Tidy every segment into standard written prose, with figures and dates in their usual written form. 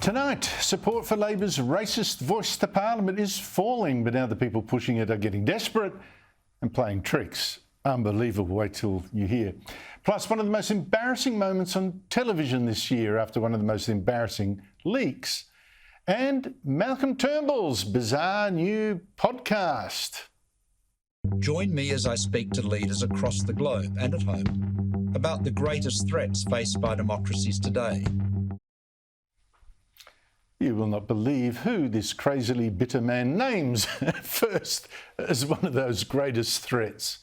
Tonight, support for Labor's racist voice to Parliament is falling, but now the people pushing it are getting desperate and playing tricks. Unbelievable, wait till you hear. Plus, one of the most embarrassing moments on television this year after one of the most embarrassing leaks. And Malcolm Turnbull's bizarre new podcast. Join me as I speak to leaders across the globe and at home about the greatest threats faced by democracies today. You will not believe who this crazily bitter man names first as one of those greatest threats.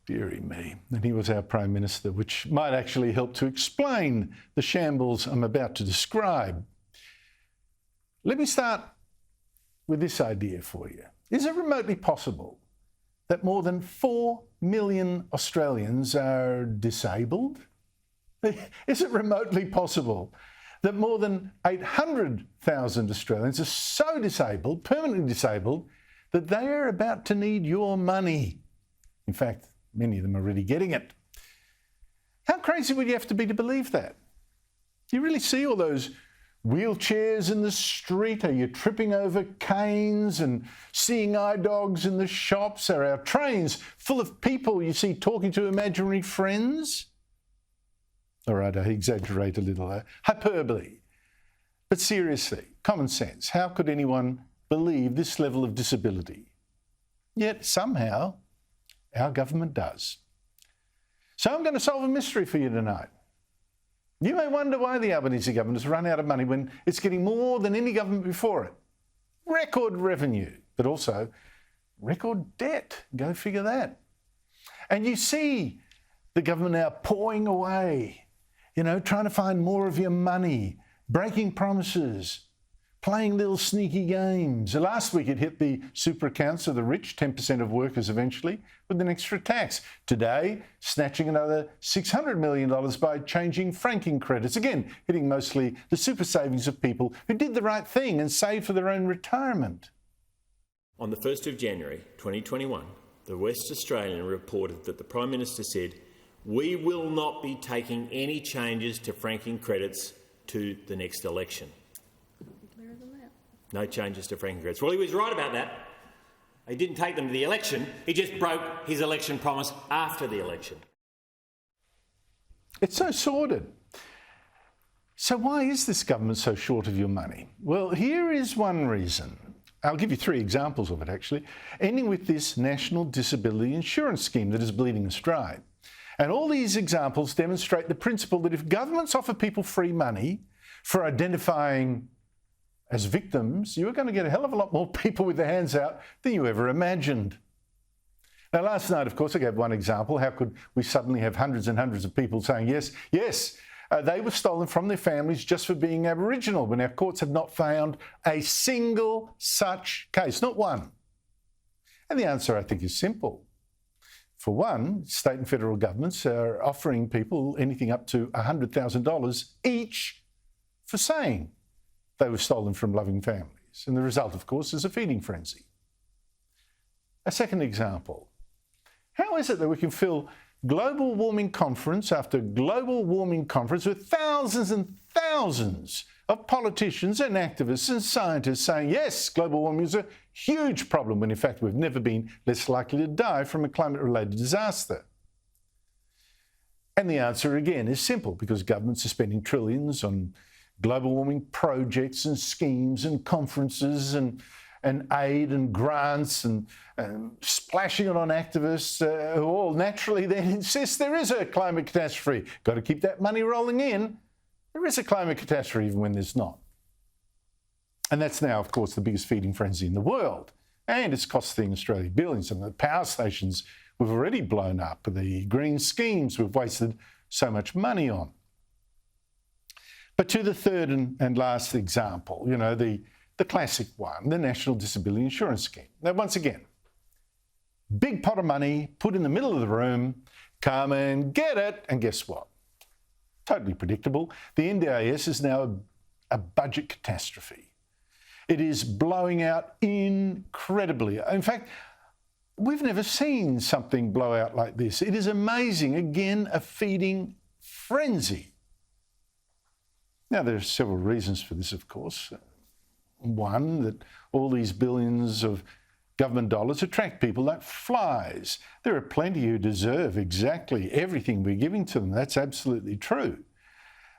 Dearie me. And he was our Prime Minister, which might actually help to explain the shambles I'm about to describe. Let me start with this idea for you. Is it remotely possible that more than 4 million Australians are disabled? Is it remotely possible that more than 800,000 Australians are so disabled, permanently disabled, that they are about to need your money? In fact, many of them are already getting it. How crazy would you have to be to believe that? Do you really see all those wheelchairs in the street? Are you tripping over canes and seeing eye dogs in the shops? Are our trains full of people you see talking to imaginary friends? All right, I exaggerate a little. Hyperbole. But seriously, common sense. How could anyone believe this level of disability? Yet somehow our government does. So I'm going to solve a mystery for you tonight. You may wonder why the Albanese government has run out of money when it's getting more than any government before it. Record revenue, but also record debt. Go figure that. And you see the government now pawing away, trying to find more of your money, breaking promises, playing little sneaky games. Last week it hit the super accounts of the rich, 10% of workers eventually, with an extra tax. Today, snatching another $600 million by changing franking credits. Again, hitting mostly the super savings of people who did the right thing and saved for their own retirement. On the 1st of January 2021, the West Australian reported that the Prime Minister said, "We will not be taking any changes to franking credits to the next election." No changes to franking credits. Well, he was right about that. He didn't take them to the election. He just broke his election promise after the election. It's so sordid. So why is this government so short of your money? Well, here is one reason. I'll give you 3 examples of it, actually, ending with this National Disability Insurance Scheme that is bleeding us dry. And all these examples demonstrate the principle that if governments offer people free money for identifying as victims, you are going to get a hell of a lot more people with their hands out than you ever imagined. Now, last night, of course, I gave one example. How could we suddenly have hundreds and hundreds of people saying, yes, they were stolen from their families just for being Aboriginal, when our courts have not found a single such case, not one? And the answer, I think, is simple. For one, state and federal governments are offering people anything up to $100,000 each for saying they were stolen from loving families. And the result, of course, is a feeding frenzy. A second example. How is it that we can fill global warming conference after global warming conference with thousands and thousands of politicians and activists and scientists saying, yes, global warming is a huge problem, when in fact we've never been less likely to die from a climate-related disaster? And the answer again is simple, because governments are spending trillions on global warming projects and schemes and conferences and aid and grants and splashing it on activists who all naturally then insist there is a climate catastrophe. Got to keep that money rolling in. There is a climate catastrophe even when there's not. And that's now, of course, the biggest feeding frenzy in the world. And it's costing Australia billions. And the power stations we've already blown up, the green schemes we've wasted so much money on. But to the third and last example, the classic one, the National Disability Insurance Scheme. Now, once again, big pot of money put in the middle of the room, come and get it, and guess what? Totally predictable. The NDIS is now a budget catastrophe. It is blowing out incredibly. In fact, we've never seen something blow out like this. It is amazing. Again, a feeding frenzy. Now, there are several reasons for this, of course. One, that all these billions of government dollars attract people like flies. There are plenty who deserve exactly everything we're giving to them. That's absolutely true.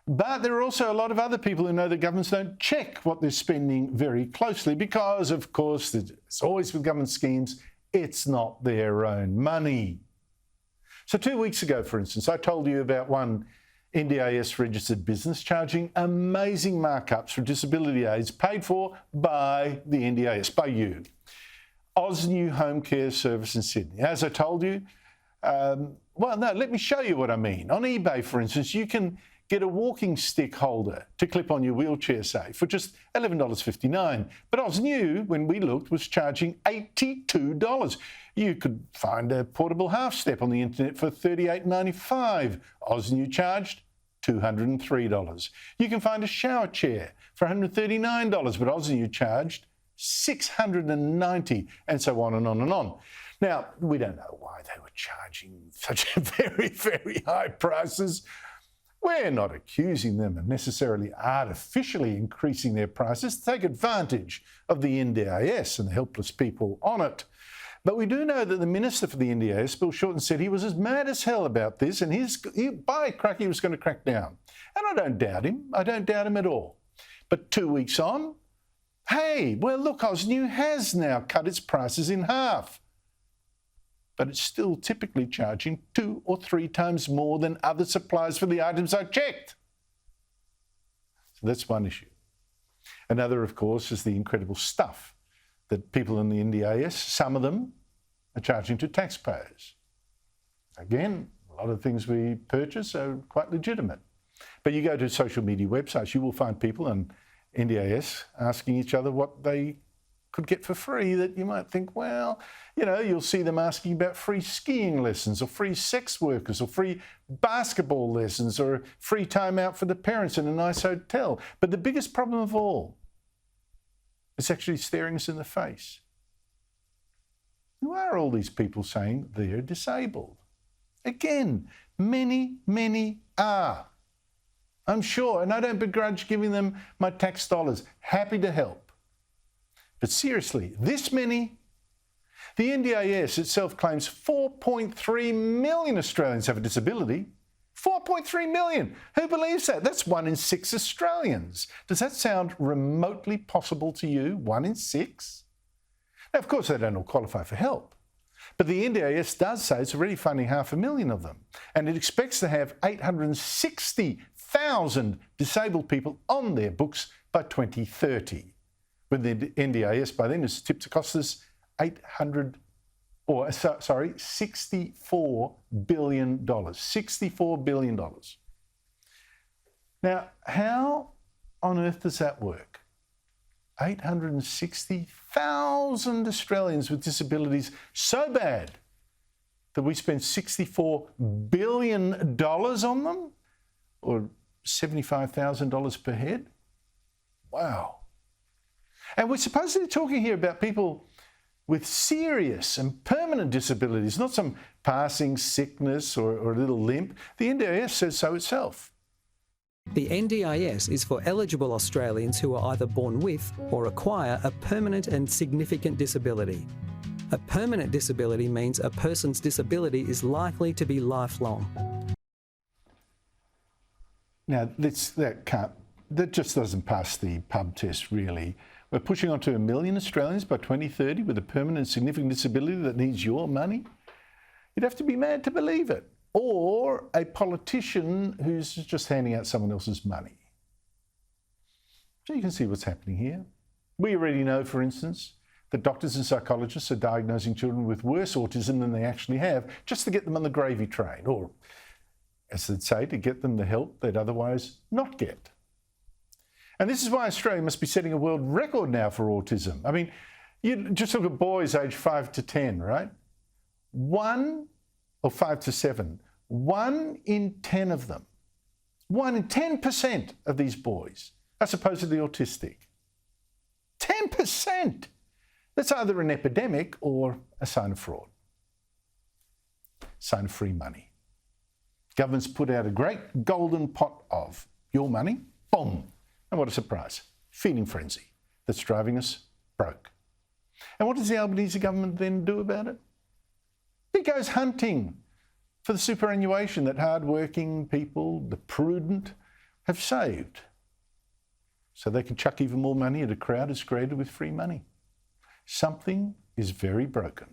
But there are also a lot of other people who know that governments don't check what they're spending very closely because, of course, it's always with government schemes, it's not their own money. So 2 weeks ago, for instance, I told you about one NDIS registered business charging amazing markups for disability aids paid for by the NDIS, by you. AusNew Home Care Service in Sydney. As I told you, let me show you what I mean. On eBay, for instance, you can get a walking stick holder to clip on your wheelchair, say, for just $11.59. But AusNew, when we looked, was charging $82. You could find a portable half step on the internet for $38.95. AusNew charged $203. You can find a shower chair for $139, but AusNew charged $690, and so on and on and on. Now, we don't know why they were charging such very, very high prices. We're not accusing them of necessarily artificially increasing their prices to take advantage of the NDIS and the helpless people on it. But we do know that the Minister for the NDIS, Bill Shorten, said he was as mad as hell about this and by crack, he was going to crack down. And I don't doubt him. I don't doubt him at all. But 2 weeks on, hey, well, look, AusNew has now cut its prices in half. But it's still typically charging 2 or 3 times more than other suppliers for the items I checked. So that's one issue. Another, of course, is the incredible stuff that people in the NDIS, some of them, are charging to taxpayers. Again, a lot of things we purchase are quite legitimate. But you go to social media websites, you will find people on NDIS asking each other what they could get for free that you might think, well, you'll see them asking about free skiing lessons or free sex workers or free basketball lessons or free time out for the parents in a nice hotel. But the biggest problem of all is actually staring us in the face. Who are all these people saying they're disabled? Again, many, many are. I'm sure, and I don't begrudge giving them my tax dollars. Happy to help. But seriously, this many? The NDIS itself claims 4.3 million Australians have a disability. 4.3 million. Who believes that? That's 1 in 6 Australians. Does that sound remotely possible to you? 1 in 6? Now, of course, they don't all qualify for help. But the NDIS does say it's already funding 500,000 of them. And it expects to have 860,000 disabled people on their books by 2030. When the NDIS by then is tipped to cost us $64 billion. $64 billion. Now, how on earth does that work? 860,000 Australians with disabilities so bad that we spend $64 billion on them? Or $75,000 per head? Wow. And we're supposedly talking here about people with serious and permanent disabilities, not some passing sickness or a little limp. The NDIS says so itself. The NDIS is for eligible Australians who are either born with or acquire a permanent and significant disability. A permanent disability means a person's disability is likely to be lifelong. Now, that just doesn't pass the pub test, really. We're pushing on to 1 million Australians by 2030 with a permanent and significant disability that needs your money. You'd have to be mad to believe it. Or a politician who's just handing out someone else's money. So you can see what's happening here. We already know, for instance, that doctors and psychologists are diagnosing children with worse autism than they actually have just to get them on the gravy train, or, as they'd say, to get them the help they'd otherwise not get. And this is why Australia must be setting a world record now for autism. I mean, you just look at boys aged 5 to 10, right? 1 or 5 to 7, 1 in 10 of them, 1 in 10% of these boys are supposedly autistic. 10%! That's either an epidemic or a sign of fraud. Sign of free money. Governments put out a great golden pot of your money, Boom! And what a surprise. Feeding frenzy that's driving us broke. And what does the Albanese government then do about it? It goes hunting for the superannuation that hard-working people, the prudent, have saved, so they can chuck even more money at a crowd who's created with free money. Something is very broken.